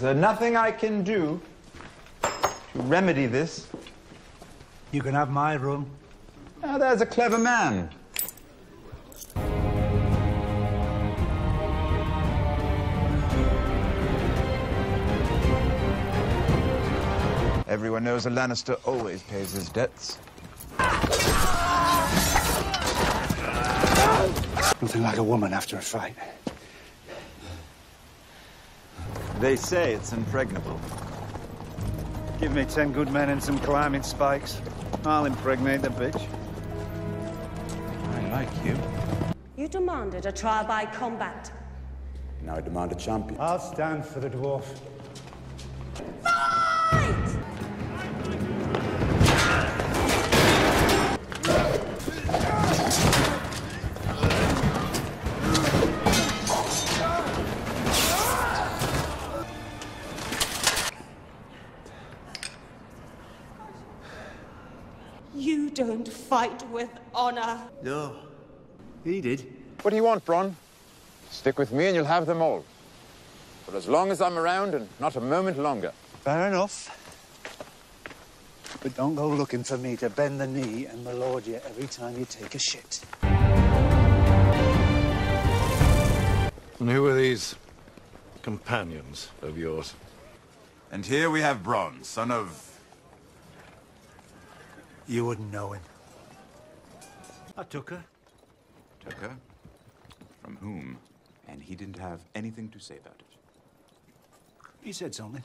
Is there nothing I can do to remedy this? You can have my room. Now there's a clever man. Everyone knows a Lannister always pays his debts. Nothing like a woman after a fight. They say it's impregnable. Give me 10 good men and some climbing spikes. I'll impregnate the bitch. I like you. You demanded a trial by combat. Now I demand a champion. I'll stand for the dwarf. Fight! You don't fight with honor. No. He did. What do you want, Bronn? Stick with me and you'll have them all. For as long as I'm around and not a moment longer. Fair enough. But don't go looking for me to bend the knee and malord you every time you take a shit. And who are these companions of yours? And here we have Bronn, son of... You wouldn't know him. I took her. Took her? From whom? And he didn't have anything to say about it. He said something.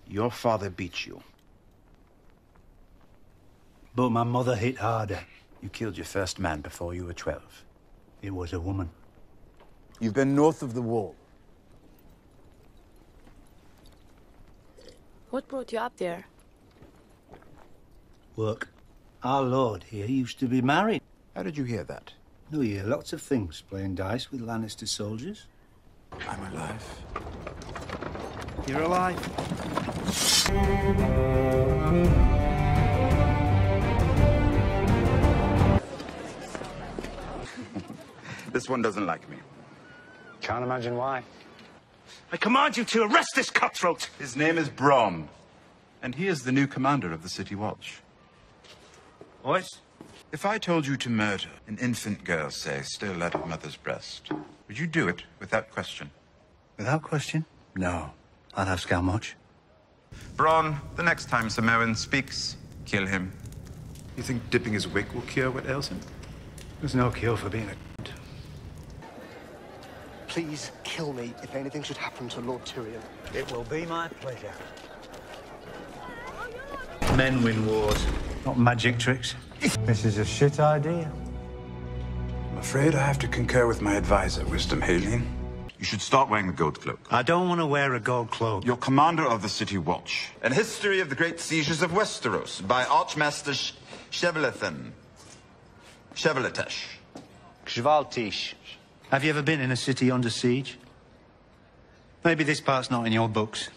Your father beat you. But my mother hit harder. You killed your first man before you were 12. It was a woman. You've been north of the wall. What brought you up there? Work. Our lord here used to be married. How did you hear that? No, you hear lots of things. Playing dice with Lannister soldiers. I'm alive. You're alive. This one doesn't like me. Can't imagine why. I command you to arrest this cutthroat! His name is Bronn, and he is the new commander of the City Watch. What? If I told you to murder an infant girl, say, still at her mother's breast, would you do it without question? Without question? No. I'd have Scalmuch. Bronn, the next time Sir Merwin speaks, kill him. You think dipping his wick will cure what ails him? There's no cure for being a... Please kill me if anything should happen to Lord Tyrion. It will be my pleasure. Men win wars, not magic tricks. This is a shit idea. I'm afraid I have to concur with my advisor, Wisdom Haleen. You should start wearing the gold cloak. I don't want to wear a gold cloak. You're commander of the City Watch. An history of the great sieges of Westeros by Archmaster Chevalethan. Chevaletesh. Gvaltish. Have you ever been in a city under siege? Maybe this part's not in your books.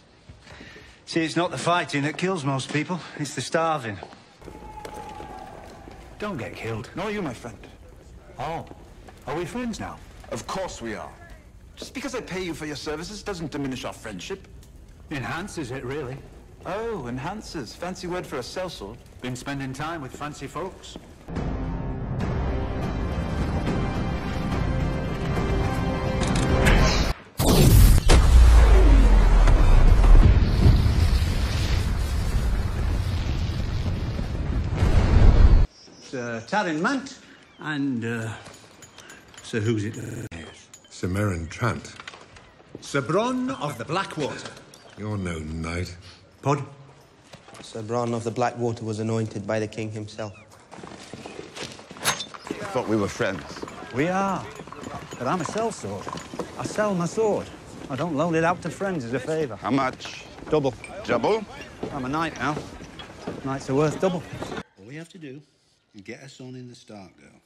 See, it's not the fighting that kills most people. It's the starving. Don't get killed. Nor you, my friend. Oh. Are we friends now? Of course we are. Just because I pay you for your services doesn't diminish our friendship. Enhances it, really. Oh, enhances. Fancy word for a sellsword. Been spending time with fancy folks. Sir Tyrion Mant and, Sir who's it? Sir Meryn Trant. Sir Bronn of the Blackwater. You're no knight. Pod? Sir Bronn of the Blackwater was anointed by the king himself. I thought we were friends. We are. But I'm a sellsword. I sell my sword. I don't loan it out to friends as a favour. How much? Double. Double? I'm a knight now. Knights are worth double. All we have to do is get a son in the Stark girl.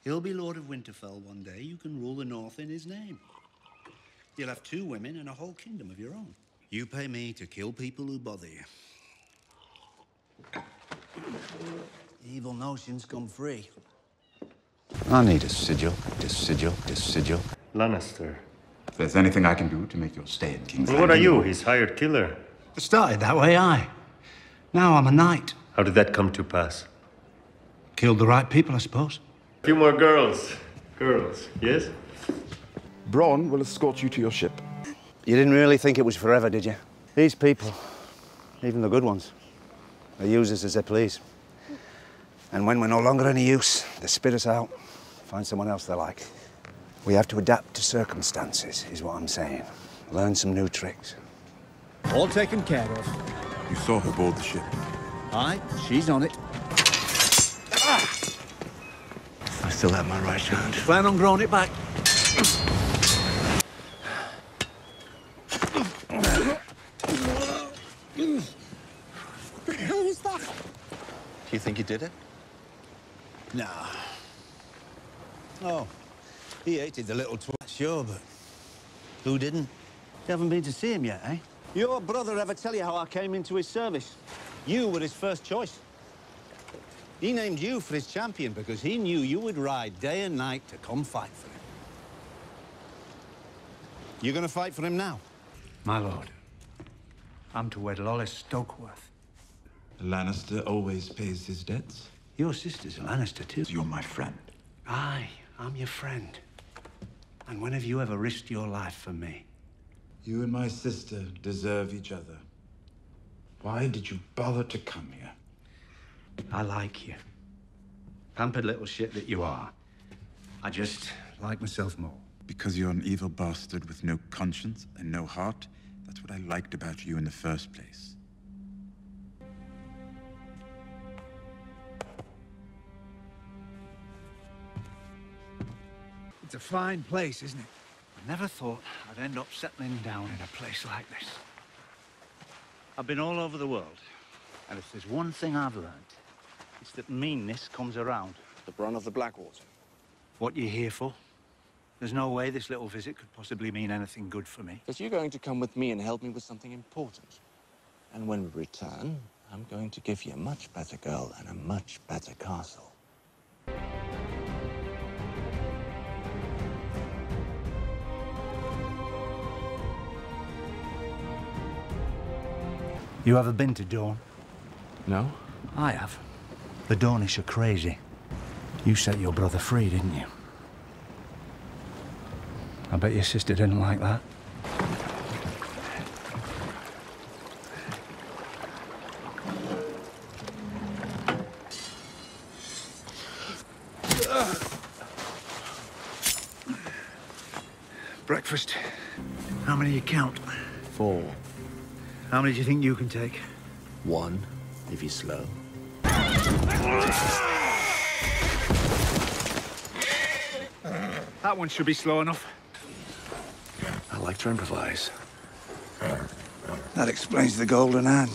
He'll be Lord of Winterfell one day. You can rule the North in his name. You'll have 2 women and a whole kingdom of your own. You pay me to kill people who bother you. Evil notions come free. I need a sigil. Lannister, If there's anything I can do to make your stay in King's Well, what are you, his hired killer? It started that way, aye. Now I'm a knight. How did that come to pass? Killed the right people, I suppose. A few more girls. Girls, yes? Bronn will escort you to your ship. You didn't really think it was forever, did you? These people, even the good ones, they use us as they please. And when we're no longer any use, they spit us out, find someone else they like. We have to adapt to circumstances, is what I'm saying. Learn some new tricks. All taken care of. You saw her board the ship. Aye, she's on it. I still have my right hand. Plan on growing it back. What the hell was that? Do you think he did it? Nah. Oh, he hated the little twat, sure, but who didn't? You haven't been to see him yet, eh? Your brother ever tell you how I came into his service? You were his first choice. He named you for his champion because he knew you would ride day and night to come fight for him. You gonna fight for him now? My lord, I'm to wed Lollys Stokeworth. Lannister always pays his debts. Your sister's a Lannister, too. You're my friend. Aye, I'm your friend. And when have you ever risked your life for me? You and my sister deserve each other. Why did you bother to come here? I like you. Pampered little shit that you are. I just like myself more. Because you're an evil bastard with no conscience and no heart. That's what I liked about you in the first place. It's a fine place, isn't it? I never thought I'd end up settling down in a place like this. I've been all over the world, and if there's one thing I've learned, it's that meanness comes around. The Bronn of the Blackwater. What you here for? There's no way this little visit could possibly mean anything good for me. Because you're going to come with me and help me with something important. And when we return, I'm going to give you a much better girl and a much better castle. You ever been to Dorne? No? I have. The Dornish are crazy. You set your brother free, didn't you? I bet your sister didn't like that. Breakfast. How many you count? 4. How many do you think you can take? 1, if you're slow. That one should be slow enough. I like to improvise. That explains the golden hand.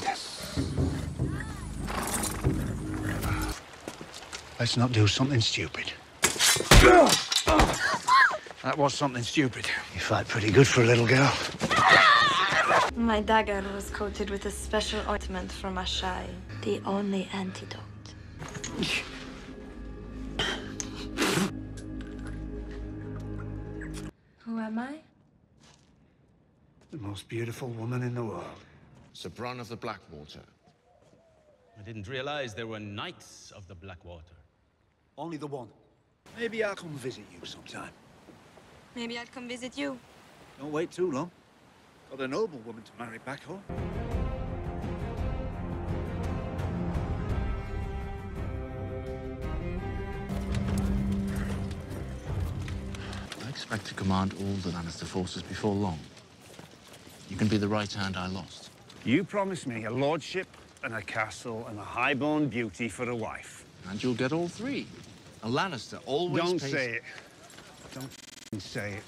Let's not do something stupid. That was something stupid. You fight pretty good for a little girl. My dagger was coated with a special ointment from Ashai, the only antidote. Who am I? The most beautiful woman in the world. Sir Bronn of the Blackwater. I didn't realize there were knights of the Blackwater. Only the one. Maybe I'll come visit you sometime. Maybe I'd come visit you. Don't wait too long. Got a noble woman to marry back home. I expect to command all the Lannister forces before long. You can be the right hand I lost. You promised me a lordship and a castle and a high-born beauty for a wife. And you'll get all 3. A Lannister always Don't pays... say it. Don't say it.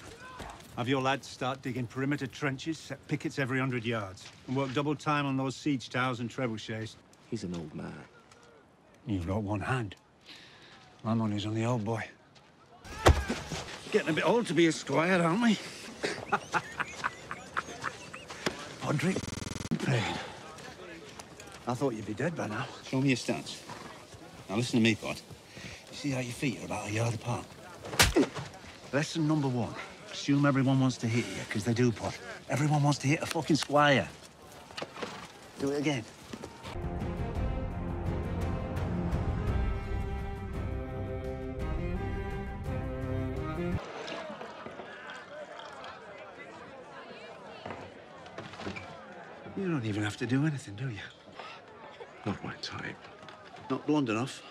Have your lads start digging perimeter trenches, set pickets every 100 yards, and work double time on those siege towers and trebuchets. He's an old man. You've got one hand. My money's on the old boy. Getting a bit old to be a squire, aren't we? Podrick pain. I thought you'd be dead by now. Show me your stance. Now listen to me, Pod. You see how your feet are about a yard apart? Lesson number 1. Assume everyone wants to hit you, because they do, Pod. Everyone wants to hit a fucking squire. Do it again. You don't even have to do anything, do you? Not my type. Not blonde enough.